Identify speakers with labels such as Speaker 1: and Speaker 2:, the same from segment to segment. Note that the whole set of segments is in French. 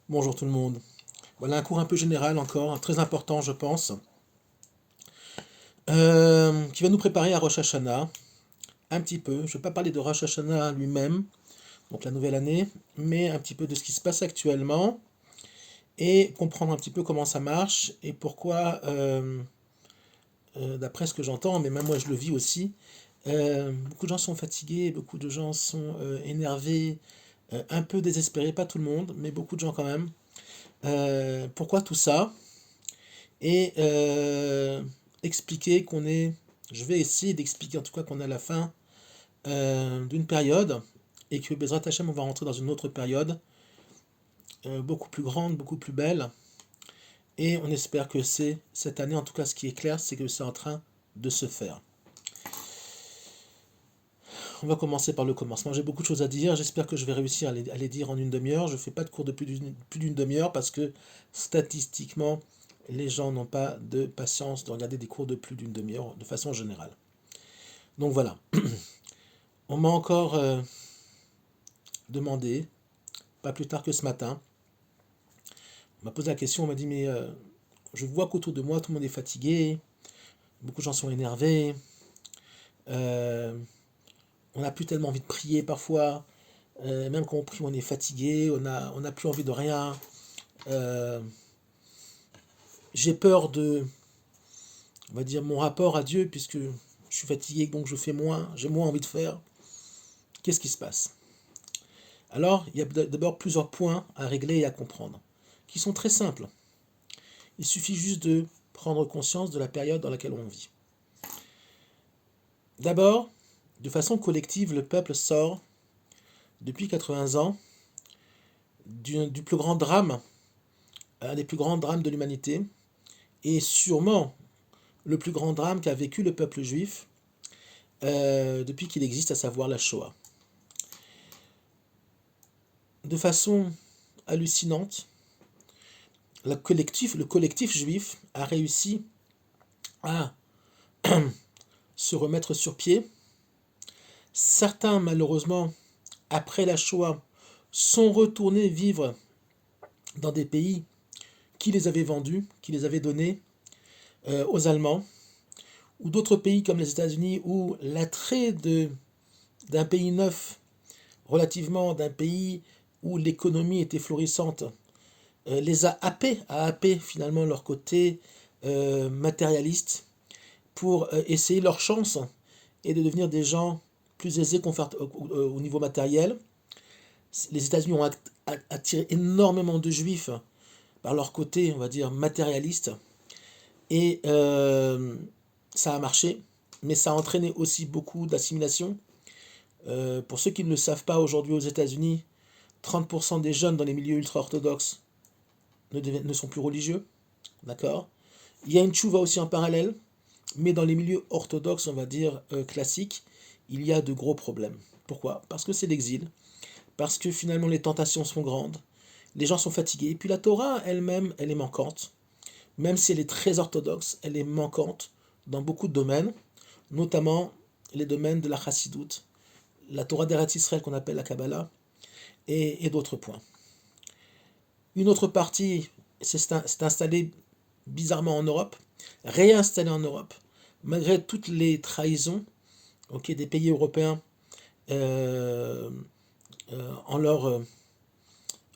Speaker 1: Bonjour tout le monde. Voilà un cours un peu général encore, très important je pense, qui va nous préparer à Rosh Hashanah, un petit peu. Je ne vais pas parler de Rosh Hashanah lui-même, donc la nouvelle année, mais un petit peu de ce qui se passe actuellement et comprendre un petit peu comment ça marche et pourquoi, d'après ce que j'entends, mais même moi je le vis aussi, beaucoup de gens sont fatigués, beaucoup de gens sont énervés, un peu désespérés, pas tout le monde, mais beaucoup de gens quand même. Pourquoi tout ça? Et expliquer qu'on est, je vais essayer d'expliquer en tout cas qu'on est à la fin d'une période et que Bezrat Hashem on va rentrer dans une autre période beaucoup plus grande, beaucoup plus belle et on espère que c'est cette année en tout cas ce qui est clair c'est que c'est en train de se faire. On va commencer par le commencement. J'ai beaucoup de choses à dire, j'espère que je vais réussir à les dire en une demi-heure. Je ne fais pas de cours de plus d'une demi-heure parce que statistiquement les gens n'ont pas de patience de regarder des cours de plus d'une demi-heure de façon générale. Donc voilà, on m'a encore demandé, pas plus tard que ce matin, on m'a posé la question, on m'a dit mais je vois qu'autour de moi tout le monde est fatigué, beaucoup de gens sont énervés, euh, on n'a plus tellement envie de prier parfois, même quand on prie on est fatigué, on n'a plus envie de rien. Euh, j'ai peur de, on va dire, mon rapport à Dieu puisque je suis fatigué donc je fais moins, j'ai moins envie de faire. Qu'est-ce qui se passe? Alors, il y a d'abord plusieurs points à régler et à comprendre, qui sont très simples. Il suffit juste de prendre conscience de la période dans laquelle on vit. D'abord, de façon collective, le peuple sort, depuis 80 ans, du plus grand drame, un des plus grands drames de l'humanité, et sûrement le plus grand drame qu'a vécu le peuple juif depuis qu'il existe, à savoir la Shoah. De façon hallucinante, le collectif juif a réussi à se remettre sur pied. Certains, malheureusement, après la Shoah, sont retournés vivre dans des pays qui les avaient vendus, qui les avaient donnés aux Allemands, ou d'autres pays comme les États-Unis où l'attrait d'un pays neuf, relativement d'un pays où l'économie était florissante, les a happé finalement leur côté matérialiste pour essayer leur chance et de devenir des gens plus aisés au niveau matériel. Les États-Unis ont attiré énormément de juifs par leur côté, on va dire, matérialiste. Et ça a marché, mais ça a entraîné aussi beaucoup d'assimilation. Pour ceux qui ne le savent pas, aujourd'hui aux États-Unis, 30% des jeunes dans les milieux ultra-orthodoxes ne sont plus religieux. D'accord? Il y a une tchouva aussi en parallèle, mais dans les milieux orthodoxes, on va dire classiques, il y a de gros problèmes. Pourquoi? Parce que c'est l'exil, parce que finalement les tentations sont grandes, les gens sont fatigués, et puis la Torah elle-même, elle est manquante. Même si elle est très orthodoxe, elle est manquante dans beaucoup de domaines, notamment les domaines de la chassidoute, la Torah d'Eretz Israël qu'on appelle la Kabbalah, et d'autres points. Une autre partie s'est installée bizarrement en Europe, réinstallée en Europe, malgré toutes les trahisons des pays européens euh, en leur,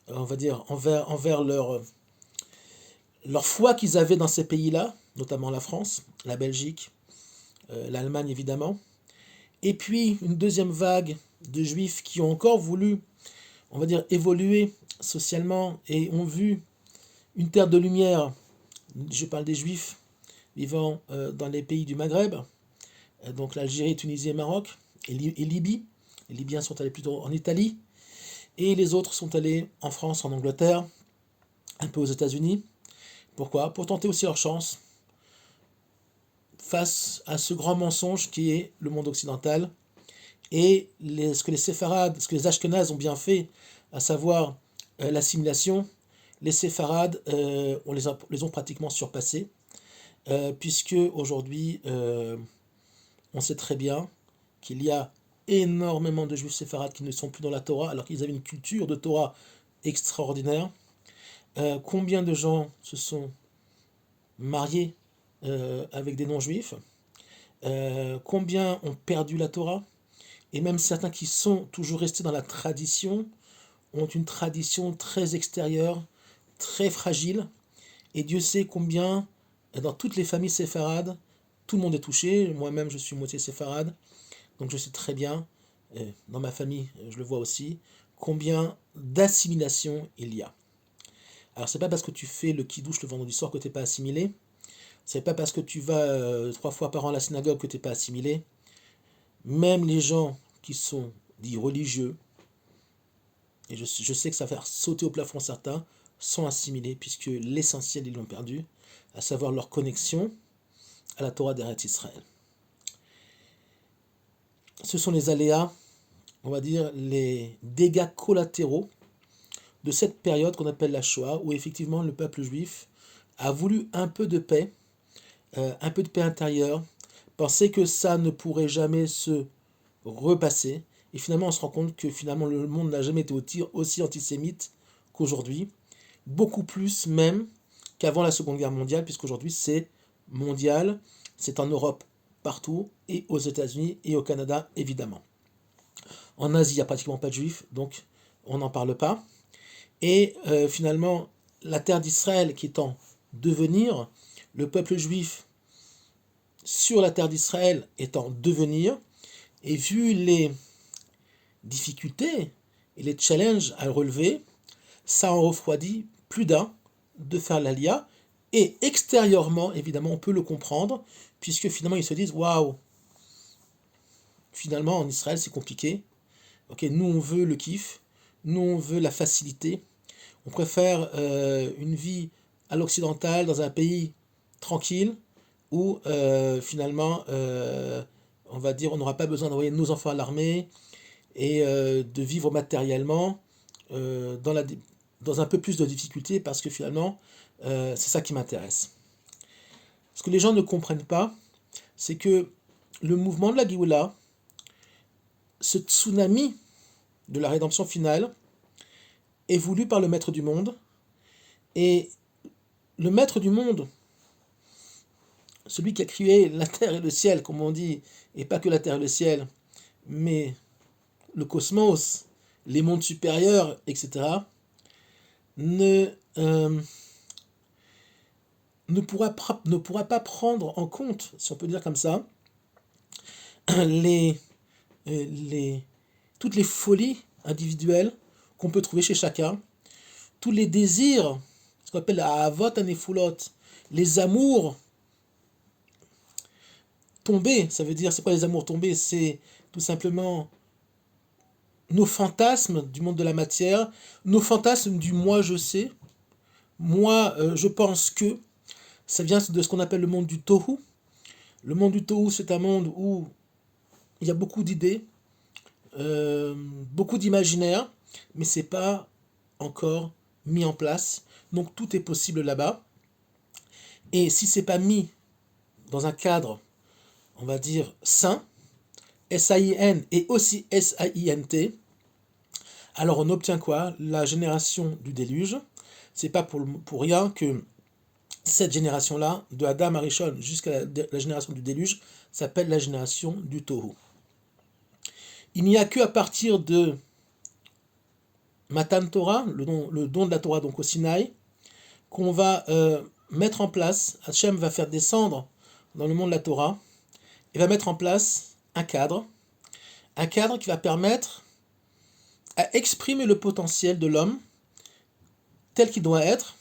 Speaker 1: on va dire, envers leur foi qu'ils avaient dans ces pays-là, notamment la France, la Belgique, l'Allemagne évidemment. Et puis une deuxième vague de juifs qui ont encore voulu, on va dire, évoluer socialement et ont vu une terre de lumière. Je parle des juifs vivant dans les pays du Maghreb, donc l'Algérie, Tunisie et Maroc, et Libye. Les Libyens sont allés plutôt en Italie, et les autres sont allés en France, en Angleterre, un peu aux États-Unis. Pourquoi? Pour tenter aussi leur chance face à ce grand mensonge qui est le monde occidental et ce que les séfarades, ce que les ashkénazes ont bien fait, à savoir l'assimilation, les séfarades les ont pratiquement surpassés, puisque aujourd'hui on sait très bien qu'il y a énormément de juifs séfarades qui ne sont plus dans la Torah, alors qu'ils avaient une culture de Torah extraordinaire. Combien de gens se sont mariés avec des non-juifs? Combien ont perdu la Torah? Et même certains qui sont toujours restés dans la tradition ont une tradition très extérieure, très fragile. Et Dieu sait combien, dans toutes les familles séfarades, tout le monde est touché. Moi-même, je suis moitié séfarade, donc je sais très bien, dans ma famille, je le vois aussi, combien d'assimilation il y a. Alors, c'est pas parce que tu fais le kidouche le vendredi soir que tu n'es pas assimilé. C'est pas parce que tu vas 3 fois par an à la synagogue que tu n'es pas assimilé. Même les gens qui sont dits religieux, et je sais que ça va faire sauter au plafond certains, sont assimilés, puisque l'essentiel, ils l'ont perdu, à savoir leur connexion à la Torah d'Eretz Israël. Ce sont les aléas, on va dire, les dégâts collatéraux de cette période qu'on appelle la Shoah, où effectivement le peuple juif a voulu un peu de paix intérieure, pensait que ça ne pourrait jamais se repasser, et finalement on se rend compte que finalement le monde n'a jamais été aussi antisémite qu'aujourd'hui, beaucoup plus même qu'avant la Seconde Guerre mondiale, puisqu'aujourd'hui c'est mondial, c'est en Europe partout, et aux États-Unis et au Canada évidemment. En Asie, il n'y a pratiquement pas de juifs, donc on n'en parle pas. Et finalement, la terre d'Israël qui est en devenir, le peuple juif sur la terre d'Israël est en devenir, et vu les difficultés et les challenges à relever, ça en refroidit plus d'un de faire l'Alia. Et extérieurement, évidemment, on peut le comprendre, puisque finalement ils se disent waouh, finalement en Israël c'est compliqué. Ok, nous on veut le kiff, nous on veut la facilité, on préfère une vie à l'occidental dans un pays tranquille où finalement on va dire on n'aura pas besoin d'envoyer nos enfants à l'armée et de vivre matériellement dans un peu plus de difficultés parce que finalement c'est ça qui m'intéresse. Ce que les gens ne comprennent pas, c'est que le mouvement de la Géoula, ce tsunami de la rédemption finale, est voulu par le maître du monde. Et le maître du monde, celui qui a créé la terre et le ciel, comme on dit, et pas que la terre et le ciel, mais le cosmos, les mondes supérieurs, etc., ne, euh, ne pourra pas prendre en compte, si on peut dire comme ça, les, les, toutes les folies individuelles qu'on peut trouver chez chacun, tous les désirs, ce qu'on appelle la avot anefulot, les amours tombés. Ça veut dire, c'est quoi les amours tombés? C'est tout simplement nos fantasmes du monde de la matière, nos fantasmes du moi je sais, moi je pense que, ça vient de ce qu'on appelle le monde du tohu. Le monde du tohu, c'est un monde où il y a beaucoup d'idées, beaucoup d'imaginaire, mais c'est pas encore mis en place. Donc tout est possible là-bas. Et si c'est pas mis dans un cadre, on va dire sain, S-A-I-N et aussi S-A-I-N-T, alors on obtient quoi? La génération du déluge. C'est pas pour rien que cette génération-là, de Adam Arishon jusqu'à la génération du déluge, s'appelle la génération du Tohu. Il n'y a que à partir de Matan Torah, le don de la Torah donc au Sinaï, qu'on va mettre en place, Hachem va faire descendre dans le monde de la Torah, et va mettre en place un cadre qui va permettre à exprimer le potentiel de l'homme tel qu'il doit être,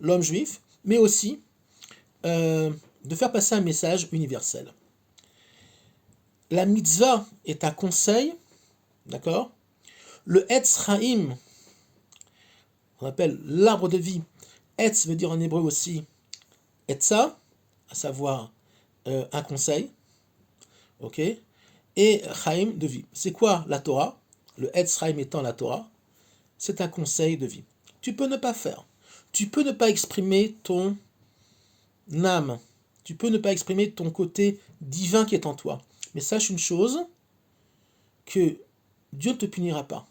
Speaker 1: l'homme juif, mais aussi de faire passer un message universel. La mitzvah est un conseil, d'accord? Le Etz Chaim, on appelle l'arbre de vie. Etz veut dire en hébreu aussi Etza, à savoir un conseil, ok? Et Chaim de vie. C'est quoi la Torah? Le Etz Chaim étant la Torah, c'est un conseil de vie. Tu peux ne pas faire. Tu peux ne pas exprimer ton âme. Tu peux ne pas exprimer ton côté divin qui est en toi. Mais sache une chose, que Dieu ne te punira pas.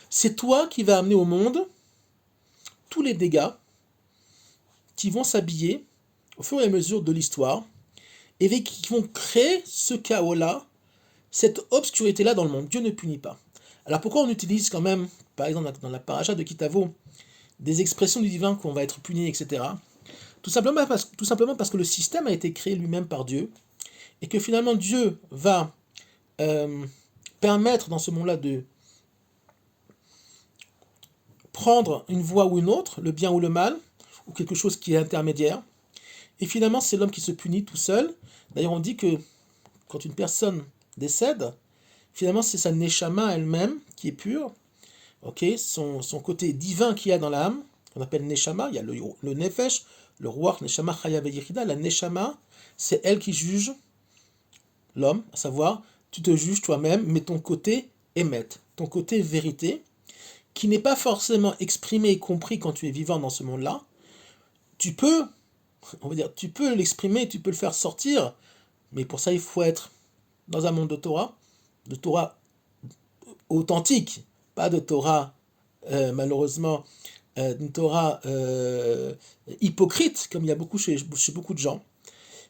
Speaker 1: C'est toi qui vas amener au monde tous les dégâts qui vont s'habiller au fur et à mesure de l'histoire et qui vont créer ce chaos-là, cette obscurité-là dans le monde. Dieu ne punit pas. Alors pourquoi on utilise quand même, par exemple dans la paracha de Kitavo, des expressions du divin qu'on va être puni, etc. Tout simplement parce que le système a été créé lui-même par Dieu et que finalement Dieu va permettre dans ce monde-là de prendre une voie ou une autre, le bien ou le mal, ou quelque chose qui est intermédiaire. Et finalement, c'est l'homme qui se punit tout seul. D'ailleurs, on dit que quand une personne décède, finalement, c'est sa neshama elle-même qui est pure, son côté divin qu'il y a dans l'âme, qu'on appelle neshama. Il y a le nefesh, le ruach, neshama, chaya ve'yichida. La neshama, c'est elle qui juge l'homme, à savoir, tu te juges toi-même, mais ton côté émet, ton côté vérité, qui n'est pas forcément exprimé et compris quand tu es vivant dans ce monde-là. Tu peux l'exprimer, tu peux le faire sortir, mais pour ça, il faut être dans un monde de Torah authentique, pas de Torah, malheureusement, une Torah hypocrite, comme il y a beaucoup chez beaucoup de gens.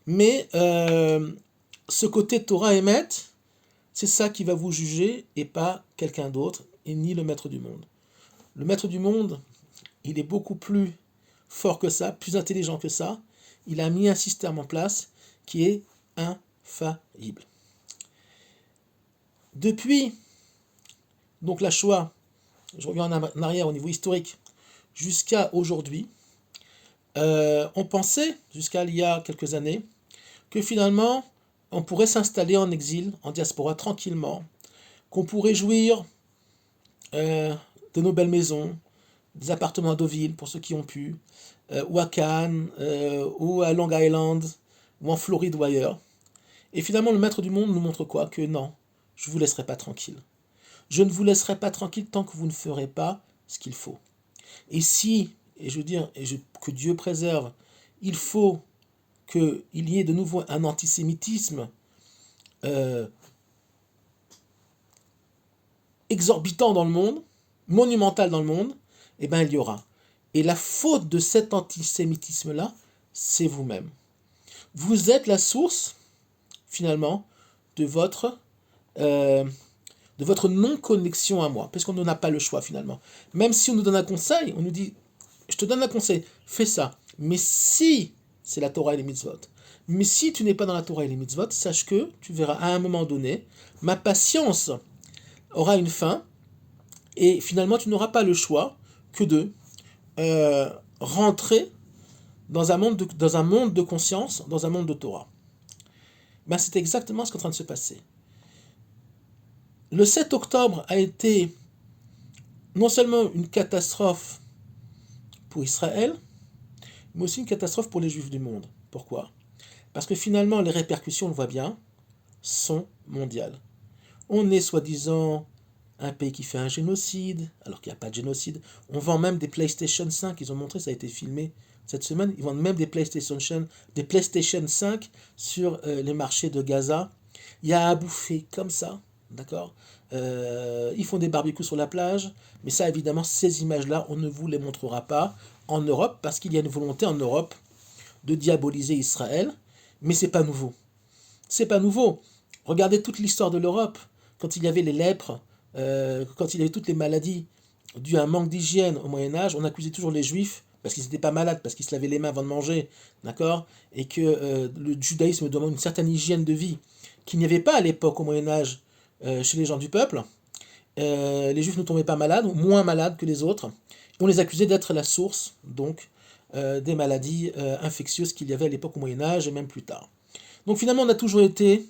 Speaker 1: Mais ce côté Torah émet, c'est ça qui va vous juger et pas quelqu'un d'autre, et ni le maître du monde. Le maître du monde, il est beaucoup plus fort que ça, plus intelligent que ça. Il a mis un système en place qui est infaillible. Depuis donc la Shoah, je reviens en arrière au niveau historique, jusqu'à aujourd'hui, on pensait, jusqu'à il y a quelques années, que finalement, on pourrait s'installer en exil, en diaspora, tranquillement, qu'on pourrait jouir de nos belles maisons, des appartements à Deauville, pour ceux qui ont pu, ou à Cannes, ou à Long Island, ou en Floride ou ailleurs. Et finalement, le maître du monde nous montre quoi? Que non, je ne vous laisserai pas tranquille. Je ne vous laisserai pas tranquille tant que vous ne ferez pas ce qu'il faut. Et si, et je veux dire, que Dieu préserve, il faut qu'il y ait de nouveau un antisémitisme exorbitant dans le monde, monumental dans le monde, eh bien il y aura. Et la faute de cet antisémitisme-là, c'est vous-même. Vous êtes la source, finalement, de votre non-connexion à moi, parce qu'on n'a pas le choix, finalement. Même si on nous donne un conseil, on nous dit, je te donne un conseil, fais ça. Mais si c'est la Torah et les mitzvot, mais si tu n'es pas dans la Torah et les mitzvot, sache que tu verras à un moment donné, ma patience aura une fin, et finalement tu n'auras pas le choix que de rentrer dans un monde de conscience, dans un monde de Torah. Ben, c'est exactement ce qui est en train de se passer. Le 7 octobre a été non seulement une catastrophe pour Israël, mais aussi une catastrophe pour les Juifs du monde. Pourquoi? Parce que finalement, les répercussions, on le voit bien, sont mondiales. On est soi-disant un pays qui fait un génocide, alors qu'il n'y a pas de génocide. On vend même des PlayStation 5, ils ont montré, ça a été filmé cette semaine, ils vendent même des PlayStation 5 sur les marchés de Gaza. Il y a à bouffer comme ça, d'accord? Ils font des barbecues sur la plage, mais ça évidemment, ces images-là, on ne vous les montrera pas en Europe, parce qu'il y a une volonté en Europe de diaboliser Israël, mais c'est pas nouveau. C'est pas nouveau. Regardez toute l'histoire de l'Europe, quand il y avait les lèpres, quand il y avait toutes les maladies dues à un manque d'hygiène au Moyen-Âge, on accusait toujours les Juifs parce qu'ils n'étaient pas malades, parce qu'ils se lavaient les mains avant de manger, d'accord? Et que le judaïsme demande une certaine hygiène de vie qu'il n'y avait pas à l'époque au Moyen-Âge chez les gens du peuple. Les Juifs ne tombaient pas malades, ou moins malades que les autres. On les accusait d'être la source, donc, des maladies infectieuses qu'il y avait à l'époque au Moyen-Âge et même plus tard. Donc finalement, on a toujours été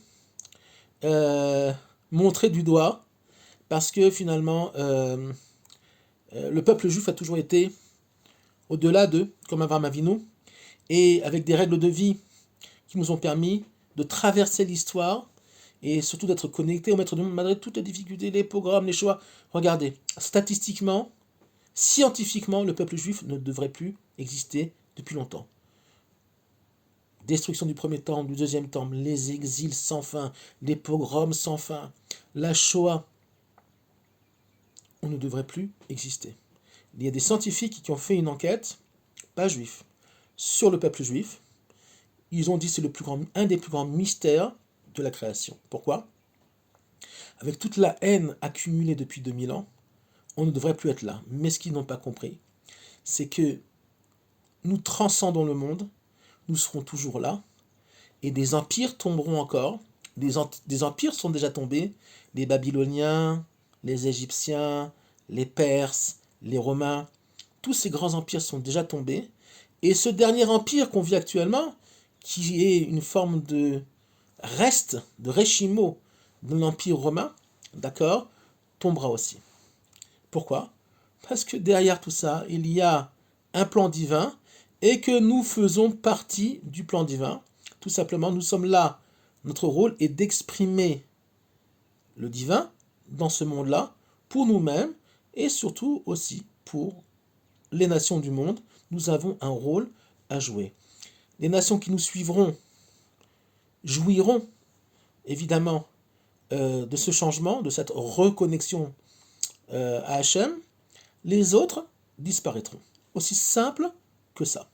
Speaker 1: montré du doigt parce que finalement, le peuple juif a toujours été au-delà d'eux, comme Abraham Avinu, et avec des règles de vie qui nous ont permis de traverser l'histoire et surtout d'être connectés au maître du monde malgré toutes les difficultés, les pogroms, les choix. Regardez, statistiquement, scientifiquement, le peuple juif ne devrait plus exister depuis longtemps. Destruction du premier temple, du deuxième temple, les exils sans fin, les pogroms sans fin, la Shoah, on ne devrait plus exister. Il y a des scientifiques qui ont fait une enquête, pas juif, sur le peuple juif. Ils ont dit que c'est un des plus grands mystères de la création. Pourquoi? Avec toute la haine accumulée depuis 2000 ans, on ne devrait plus être là. Mais ce qu'ils n'ont pas compris, c'est que nous transcendons le monde, nous serons toujours là, et des empires tomberont encore. Des empires sont déjà tombés, les Babyloniens, les Égyptiens, les Perses, les Romains, tous ces grands empires sont déjà tombés, et ce dernier empire qu'on vit actuellement, qui est une forme de reste, de rechimo de l'empire romain, d'accord, tombera aussi. Pourquoi? Parce que derrière tout ça, il y a un plan divin et que nous faisons partie du plan divin. Tout simplement, nous sommes là. Notre rôle est d'exprimer le divin dans ce monde-là pour nous-mêmes et surtout aussi pour les nations du monde. Nous avons un rôle à jouer. Les nations qui nous suivront jouiront évidemment de ce changement, de cette reconnexion à Hachem. Les autres disparaîtront. Aussi simple que ça.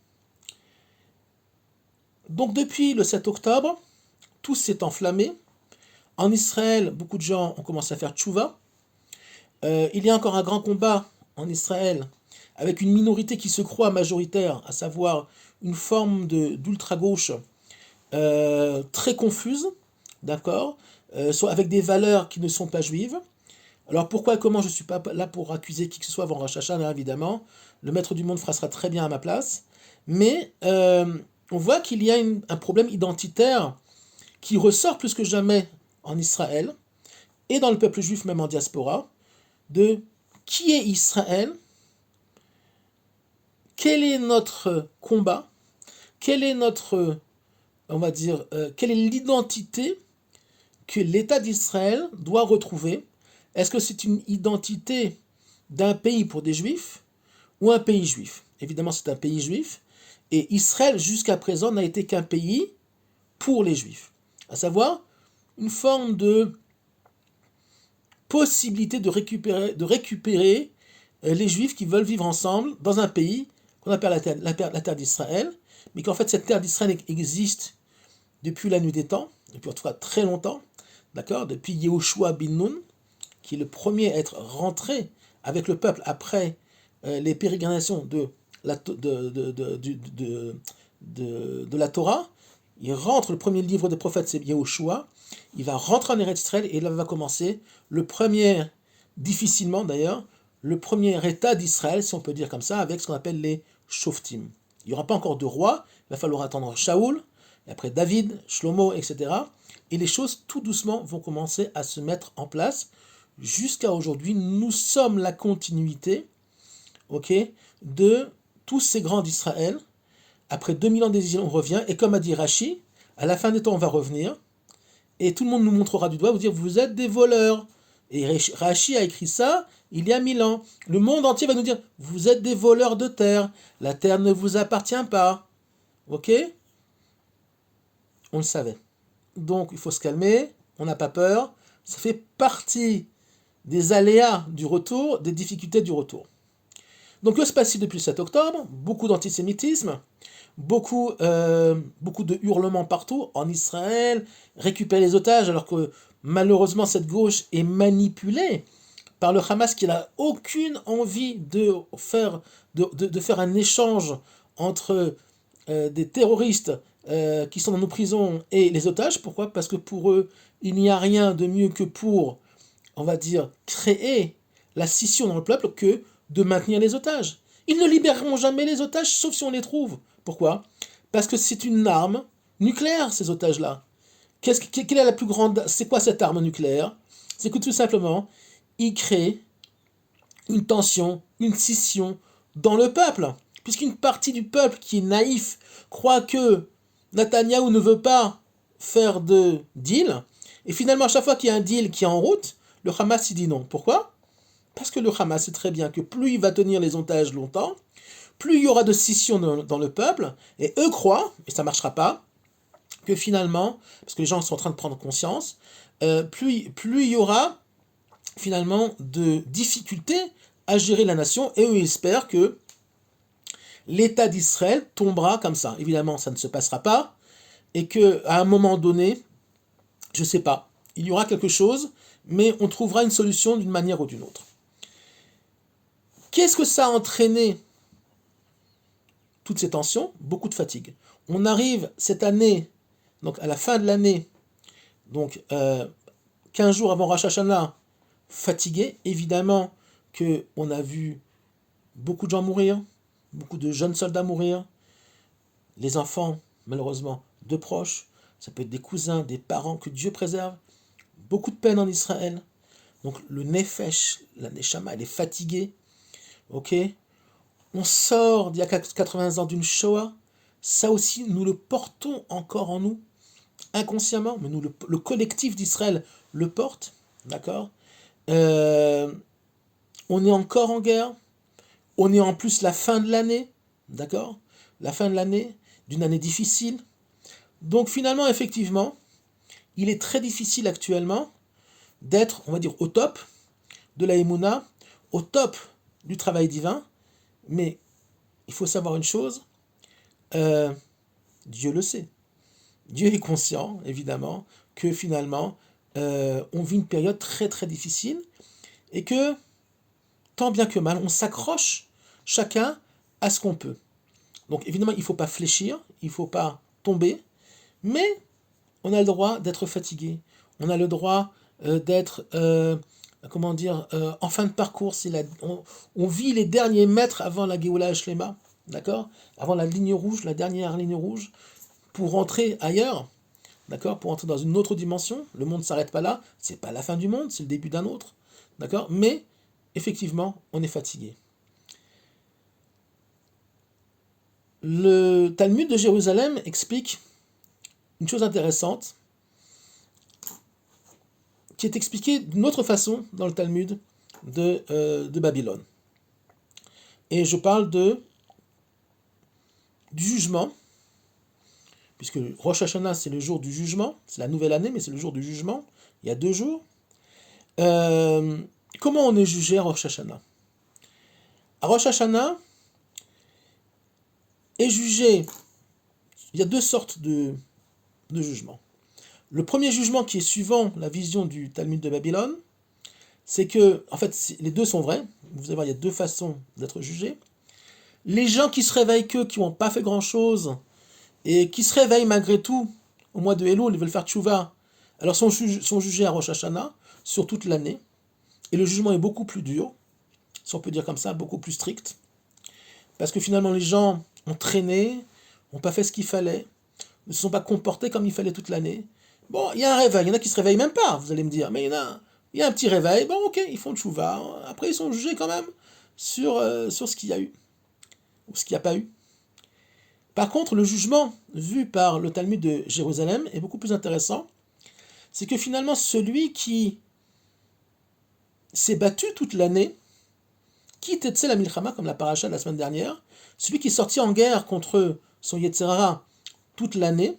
Speaker 1: Donc depuis le 7 octobre, tout s'est enflammé. En Israël, beaucoup de gens ont commencé à faire tchouva. Il y a encore un grand combat en Israël avec une minorité qui se croit majoritaire, à savoir une forme d'ultra-gauche très confuse, d'accord, soit avec des valeurs qui ne sont pas juives. Alors pourquoi et comment, je ne suis pas là pour accuser qui que ce soit avant Rosh Hashanah, évidemment. Le maître du monde fera très bien à ma place. Mais on voit qu'il y a un problème identitaire qui ressort plus que jamais en Israël et dans le peuple juif, même en diaspora, de qui est Israël, quel est notre combat, quelle est notre, on va dire, quelle est l'identité que l'État d'Israël doit retrouver. Est-ce que c'est une identité d'un pays pour des juifs ou un pays juif? Évidemment, c'est un pays juif. Et Israël, jusqu'à présent, n'a été qu'un pays pour les juifs. À savoir, une forme de possibilité de récupérer les juifs qui veulent vivre ensemble dans un pays qu'on appelle la terre d'Israël, mais qu'en fait, cette terre d'Israël existe depuis la nuit des temps, depuis en tout cas très longtemps, d'accord, depuis Yehoshua bin Nun, qui est le premier à être rentré avec le peuple après les pérégrinations de la Torah. Il rentre, le premier livre des prophètes, c'est Yehoshua. Il va rentrer en Eretz Israël et là va commencer le premier, difficilement d'ailleurs, le premier état d'Israël, si on peut dire comme ça, avec ce qu'on appelle les Shoftim. Il n'y aura pas encore de roi, il va falloir attendre Shaoul, et après David, Shlomo, etc. Et les choses tout doucement vont commencer à se mettre en place. Jusqu'à aujourd'hui, nous sommes la continuité, ok, de tous ces grands d'Israël. Après 2000 ans d'exil, on revient, et comme a dit Rashi, à la fin des temps, on va revenir, et tout le monde nous montrera du doigt, vous dire, vous êtes des voleurs. Et Rashi a écrit ça il y a 1000 ans. Le monde entier va nous dire, vous êtes des voleurs de terre, la terre ne vous appartient pas. Ok? On le savait. Donc, il faut se calmer, on n'a pas peur, ça fait partie des aléas du retour, des difficultés du retour. Donc, que se passe-t-il depuis le 7 octobre? Beaucoup d'antisémitisme, beaucoup de hurlements partout, en Israël, récupérer les otages, alors que malheureusement, cette gauche est manipulée par le Hamas qui n'a aucune envie de faire un échange entre des terroristes qui sont dans nos prisons et les otages. Pourquoi? Parce que pour eux, il n'y a rien de mieux que pour, on va dire, créer la scission dans le peuple que de maintenir les otages. Ils ne libéreront jamais les otages, sauf si on les trouve. Pourquoi? Parce que c'est une arme nucléaire, ces otages-là. Quelle est la plus grande... C'est quoi cette arme nucléaire? C'est que tout simplement, ils créent une tension, une scission dans le peuple. Puisqu'une partie du peuple qui est naïf croit que Netanyahou ne veut pas faire de deal, et finalement, à chaque fois qu'il y a un deal qui est en route, le Hamas il dit non. Pourquoi? Parce que le Hamas sait très bien que plus il va tenir les otages longtemps, plus il y aura de scission dans le peuple, et eux croient, et ça ne marchera pas, que finalement, parce que les gens sont en train de prendre conscience, plus il y aura finalement de difficultés à gérer la nation et eux espèrent que l'État d'Israël tombera comme ça. Évidemment, ça ne se passera pas et qu'à un moment donné, je ne sais pas, il y aura quelque chose, mais on trouvera une solution d'une manière ou d'une autre. Qu'est-ce que ça a entraîné, toutes ces tensions? Beaucoup de fatigue. On arrive cette année, donc à la fin de l'année, donc 15 jours avant Rosh Hashanah, fatigué. Évidemment qu'on a vu beaucoup de gens mourir, beaucoup de jeunes soldats mourir, les enfants, malheureusement, de proches, ça peut être des cousins, des parents, que Dieu préserve. Beaucoup de peine en Israël. Donc le nefesh, la neshama, elle est fatiguée. Ok? On sort d'il y a 80 ans d'une Shoah. Ça aussi, nous le portons encore en nous, inconsciemment, mais nous, le collectif d'Israël le porte. D'accord? On est encore en guerre. On est en plus la fin de l'année. D'accord? La fin de l'année, d'une année difficile. Donc finalement, effectivement, il est très difficile actuellement d'être, on va dire, au top de la Emouna, au top du travail divin, mais il faut savoir une chose, Dieu le sait. Dieu est conscient, évidemment, que finalement, on vit une période très très difficile et que, tant bien que mal, on s'accroche chacun à ce qu'on peut. Donc évidemment, il ne faut pas fléchir, il ne faut pas tomber, mais on a le droit d'être fatigué, on a le droit d'être, en fin de parcours. On vit les derniers mètres avant la Géoula Shlema, d'accord? Avant la ligne rouge, la dernière ligne rouge, pour rentrer ailleurs, d'accord? Pour entrer dans une autre dimension. Le monde ne s'arrête pas là, c'est pas la fin du monde, c'est le début d'un autre, d'accord? Mais, effectivement, on est fatigué. Le Talmud de Jérusalem explique une chose intéressante, qui est expliquée d'une autre façon dans le Talmud de Babylone. Et je parle du jugement, puisque Rosh Hashanah, c'est le jour du jugement, c'est la nouvelle année, mais c'est le jour du jugement, il y a 2 jours. Comment on est jugé à Rosh Hashanah? À Rosh Hashanah est jugé, il y a 2 sortes de jugements. Le premier jugement, qui est suivant la vision du Talmud de Babylone, c'est que, en fait, les deux sont vrais. Vous allez voir, il y a 2 façons d'être jugés. Les gens qui se réveillent qui n'ont pas fait grand-chose, et qui se réveillent malgré tout, au mois de Elul, ils veulent faire tchouva, alors sont jugés à Rosh Hashanah, sur toute l'année, et le jugement est beaucoup plus dur, si on peut dire comme ça, beaucoup plus strict, parce que finalement les gens ont traîné, n'ont pas fait ce qu'il fallait, ne se sont pas comportés comme il fallait toute l'année. Bon, il y a un réveil, il y en a qui se réveillent même pas, vous allez me dire, mais il y a un petit réveil, bon ok, ils font tchouva, après ils sont jugés quand même sur ce qu'il y a eu, ou ce qu'il n'y a pas eu. Par contre, le jugement vu par le Talmud de Jérusalem est beaucoup plus intéressant. C'est que finalement, celui qui s'est battu toute l'année, qui tetze la milchama, comme la paracha de la semaine dernière, celui qui est sorti en guerre contre son Yetzer Hara toute l'année,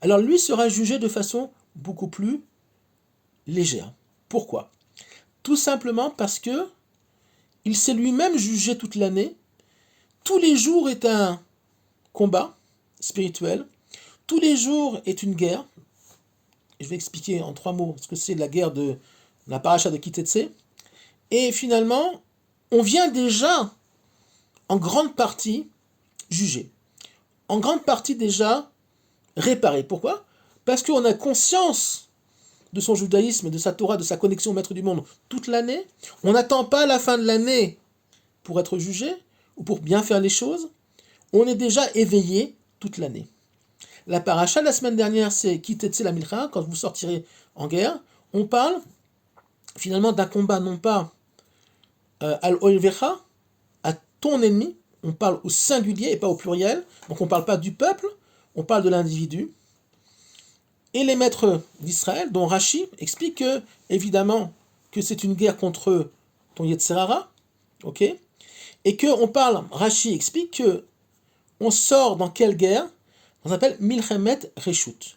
Speaker 1: alors lui sera jugé de façon beaucoup plus légère. Pourquoi? Tout simplement parce que il s'est lui-même jugé toute l'année. Tous les jours est un combat spirituel. Tous les jours est une guerre. Je vais expliquer en 3 mots ce que c'est la guerre de la paracha de Kitetse. Et finalement, on vient déjà en grande partie juger. En grande partie déjà réparer. Pourquoi? Parce qu'on a conscience de son judaïsme, de sa Torah, de sa connexion au Maître du monde toute l'année. On n'attend pas la fin de l'année pour être jugé ou pour bien faire les choses. On est déjà éveillé toute l'année. La paracha de la semaine dernière, c'est Kitetse la milcha, quand vous sortirez en guerre. On parle finalement d'un combat non pas al oilvecha, à ton ennemi, on parle au singulier et pas au pluriel, donc on ne parle pas du peuple, on parle de l'individu. Et les maîtres d'Israël, dont Rashi, expliquent que, évidemment, que c'est une guerre contre ton Yetzer Hara, ok, et que on parle, Rashi explique que on sort dans quelle guerre? On s'appelle Milchemet Reshut.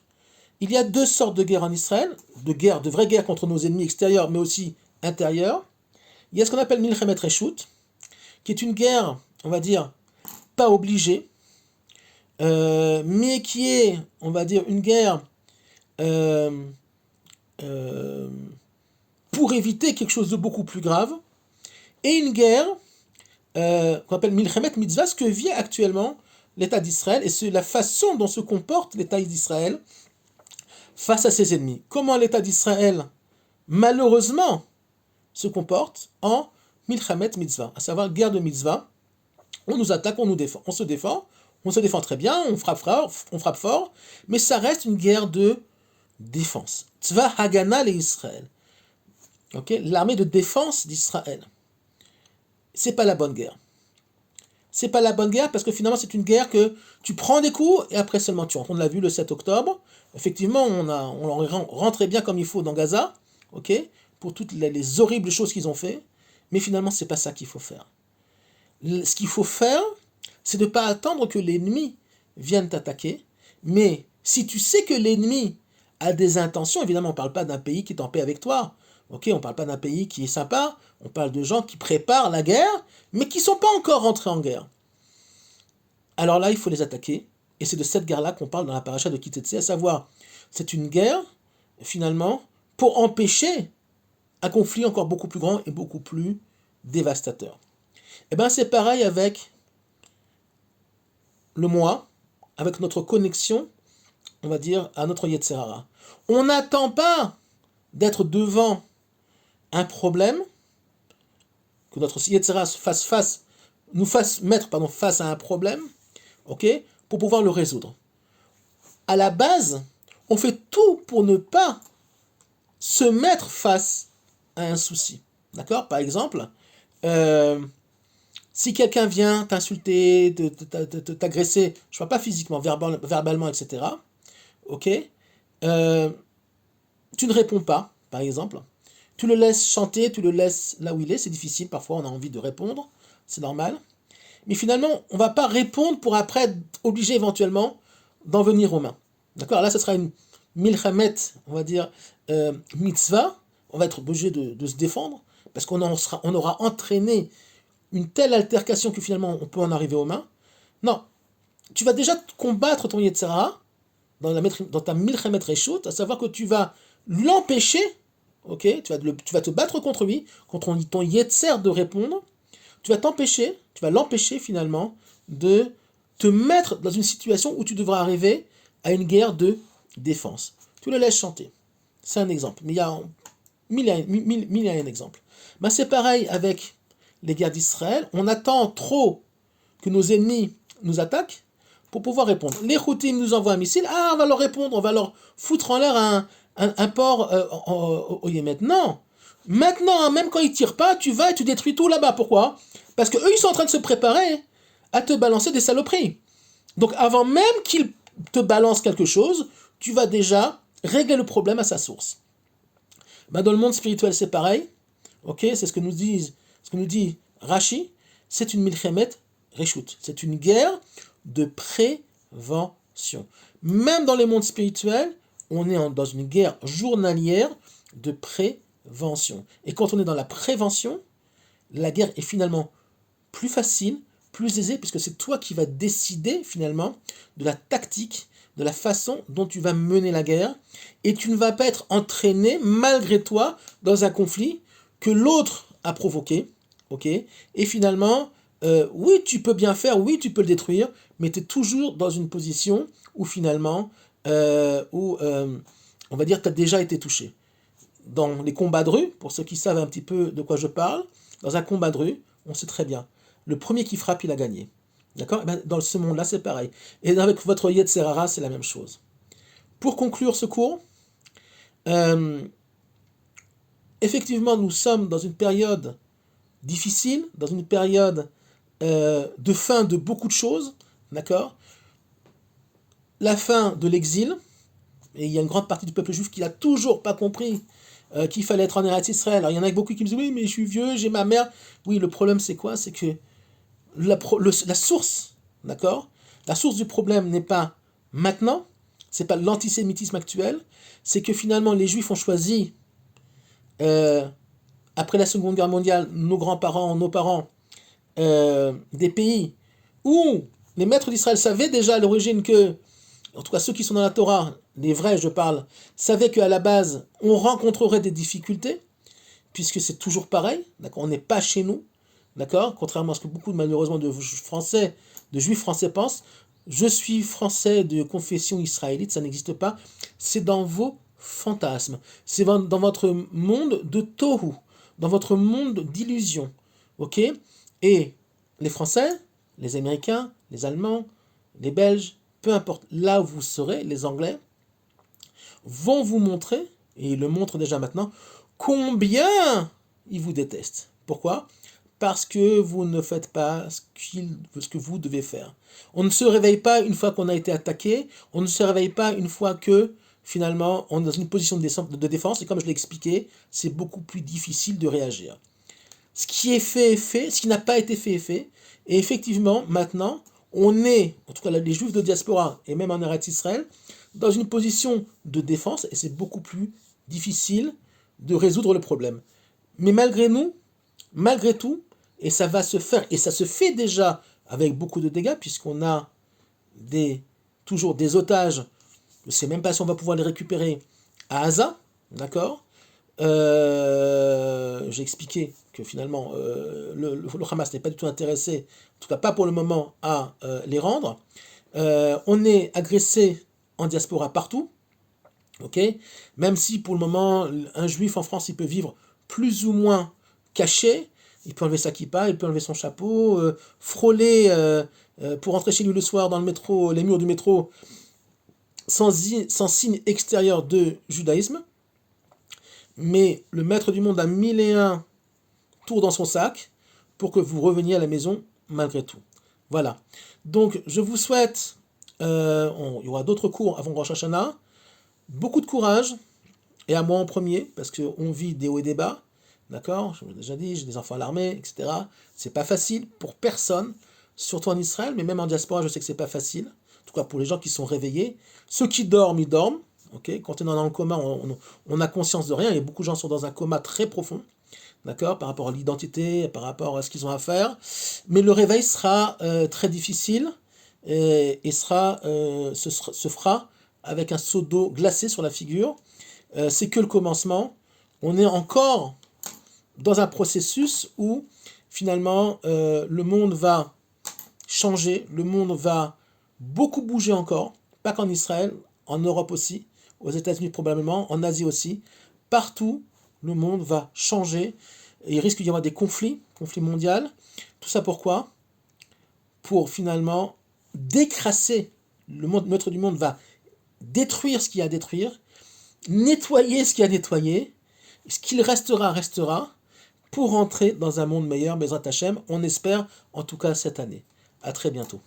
Speaker 1: Il y a 2 sortes de guerres en Israël, de vraie guerre contre nos ennemis extérieurs, mais aussi intérieurs. il y a ce qu'on appelle Milchemet Reshut, qui est une guerre, on va dire, pas obligée, mais qui est, on va dire, une guerre euh, euh, pour éviter quelque chose de beaucoup plus grave, et une guerre qu'on appelle Milchemet Mitzvah, ce que vit actuellement l'État d'Israël, et c'est la façon dont se comporte l'État d'Israël face à ses ennemis. Comment l'État d'Israël, malheureusement, se comporte en Milchemet Mitzvah, à savoir guerre de Mitzvah. On nous attaque, on nous défend, on se défend très bien, on frappe fort, mais ça reste une guerre de défense. Tzva Hagana le Israël. Okay? L'armée de défense d'Israël. C'est pas la bonne guerre. C'est pas la bonne guerre parce que finalement c'est une guerre que tu prends des coups et après seulement tu rentres. On l'a vu le 7 octobre. Effectivement, on rentrait bien comme il faut dans Gaza, ok, pour toutes les horribles choses qu'ils ont fait. Mais finalement, c'est pas ça qu'il faut faire. Ce qu'il faut faire, c'est de ne pas attendre que l'ennemi vienne t'attaquer. Mais si tu sais que l'ennemi a des intentions, évidemment, on ne parle pas d'un pays qui est en paix avec toi. Ok, on ne parle pas d'un pays qui est sympa. On parle de gens qui préparent la guerre, mais qui ne sont pas encore rentrés en guerre. Alors là, il faut les attaquer. Et c'est de cette guerre-là qu'on parle dans la paracha de Kitetse, à savoir, c'est une guerre, finalement, pour empêcher un conflit encore beaucoup plus grand et beaucoup plus dévastateur. Et bien c'est pareil avec le moi, avec notre connexion, on va dire, à notre Yetzer Hara. On n'attend pas d'être devant un problème, que notre Yetzer Hara nous fasse mettre face à un problème, ok, pour pouvoir le résoudre. À la base, on fait tout pour ne pas se mettre face à un souci. D'accord? Par exemple, si quelqu'un vient t'insulter, t'agresser, je ne parle pas physiquement, verbalement, etc., ok, tu ne réponds pas, par exemple, tu le laisses chanter, tu le laisses là où il est, c'est difficile, parfois on a envie de répondre, c'est normal, mais finalement, on ne va pas répondre pour après être obligé éventuellement d'en venir aux mains. D'accord? Là, ce sera une milchamet, on va dire, mitzvah, on va être obligé de se défendre, parce qu'on aura entraîné une telle altercation que finalement on peut en arriver aux mains. Non, tu vas déjà combattre ton Yetzer Hara dans ta Milchemet Reshut, à savoir que tu vas l'empêcher, ok, tu vas te battre contre lui, contre ton Yetzer de répondre, tu vas l'empêcher finalement de te mettre dans une situation où tu devras arriver à une guerre de défense. Tu le laisses chanter. C'est un exemple, mais il y a mille et un exemples. Ben, c'est pareil avec les guerres d'Israël. On attend trop que nos ennemis nous attaquent pour pouvoir répondre. Les Houthis nous envoient un missile, on va leur répondre, on va leur foutre en l'air un port au Yémen. Non. Maintenant, même quand ils tirent pas, tu vas et tu détruis tout là-bas. Pourquoi? Parce qu'eux, ils sont en train de se préparer à te balancer des saloperies. Donc avant même qu'ils te balancent quelque chose, tu vas déjà régler le problème à sa source. Ben, dans le monde spirituel, c'est pareil. Ok, c'est ce que nous dit Rashi. C'est une milchemet reshut. C'est une guerre de prévention. Même dans les mondes spirituels, on est dans une guerre journalière de prévention. Et quand on est dans la prévention, la guerre est finalement plus facile, plus aisée, puisque c'est toi qui vas décider finalement de la tactique, de la façon dont tu vas mener la guerre, et tu ne vas pas être entraîné malgré toi dans un conflit que l'autre a provoqué, ok? Et finalement, oui, tu peux bien faire, oui, tu peux le détruire, mais tu es toujours dans une position où finalement, on va dire, tu as déjà été touché. Dans les combats de rue, pour ceux qui savent un petit peu de quoi je parle, dans un combat de rue, on sait très bien, le premier qui frappe, il a gagné. D'accord? Et bien, dans ce monde-là, c'est pareil. Et avec votre Yetzer Hara, c'est la même chose. Pour conclure ce cours, effectivement, nous sommes dans une période difficile, dans une période de fin de beaucoup de choses, d'accord? La fin de l'exil, et il y a une grande partie du peuple juif qui n'a toujours pas compris qu'il fallait être en Eretz Israël. Alors il y en a beaucoup qui me disent, oui, mais je suis vieux, j'ai ma mère. Oui, le problème c'est quoi? C'est que la source, d'accord? La source du problème n'est pas maintenant, c'est pas l'antisémitisme actuel, c'est que finalement les juifs ont choisi après la Seconde Guerre mondiale, nos grands-parents, nos parents, des pays où les maîtres d'Israël savaient déjà à l'origine que, en tout cas ceux qui sont dans la Torah, les vrais je parle, savaient qu'à la base on rencontrerait des difficultés, puisque c'est toujours pareil, d'accord, on n'est pas chez nous, d'accord, contrairement à ce que beaucoup malheureusement de juifs français pensent, je suis français de confession israélite, ça n'existe pas, c'est dans vos fantasmes, c'est dans votre monde de tohu, dans votre monde d'illusion, ok. Et les Français, les Américains, les Allemands, les Belges, peu importe là où vous serez, les Anglais, vont vous montrer, et ils le montrent déjà maintenant, combien ils vous détestent. Pourquoi? Parce que vous ne faites pas ce que vous devez faire. On ne se réveille pas une fois qu'on a été attaqué, on ne se réveille pas une fois que finalement on est dans une position de défense, et comme je l'ai expliqué, c'est beaucoup plus difficile de réagir. Ce qui est fait est fait, ce qui n'a pas été fait est fait, et effectivement, maintenant, on est, en tout cas les juifs de diaspora, et même en Eretz Israël, dans une position de défense, et c'est beaucoup plus difficile de résoudre le problème. Mais malgré nous, malgré tout, et ça va se faire, et ça se fait déjà avec beaucoup de dégâts, puisqu'on a toujours des otages, je ne sais même pas si on va pouvoir les récupérer à Gaza, d'accord. J'ai expliqué que finalement le Hamas n'est pas du tout intéressé, en tout cas pas pour le moment, à les rendre. On est agressé en diaspora partout, ok. Même si pour le moment un juif en France il peut vivre plus ou moins caché, il peut enlever sa kippa, il peut enlever son chapeau, frôler pour rentrer chez lui le soir dans le métro, les murs du métro, sans signe extérieur de judaïsme. Mais le maître du monde a 1001 tours dans son sac pour que vous reveniez à la maison malgré tout. Voilà. Donc, je vous souhaite, il y aura d'autres cours avant Rosh Hashanah, beaucoup de courage, et à moi en premier, parce qu'on vit des hauts et des bas, d'accord. Je vous l'ai déjà dit, j'ai des enfants à l'armée, etc. C'est pas facile pour personne, surtout en Israël, mais même en diaspora, je sais que c'est pas facile. En tout cas, pour les gens qui sont réveillés. Ceux qui dorment, ils dorment. Okay, quand on est dans le coma, on a conscience de rien, et beaucoup de gens sont dans un coma très profond, d'accord, par rapport à l'identité, par rapport à ce qu'ils ont à faire, mais le réveil sera très difficile, et se fera avec un seau d'eau glacée sur la figure. C'est que le commencement, on est encore dans un processus où finalement le monde va changer, le monde va beaucoup bouger encore, pas qu'en Israël, en Europe aussi, aux États-Unis probablement, en Asie aussi. Partout, le monde va changer. Et il risque d'y avoir des conflits mondiaux. Tout ça pourquoi? Pour finalement décrasser le monde, maître du monde va détruire ce qu'il y a à détruire, nettoyer ce qu'il y a à nettoyer, ce qu'il restera, restera, pour entrer dans un monde meilleur, Bezrat Hashem, on espère en tout cas cette année. À très bientôt.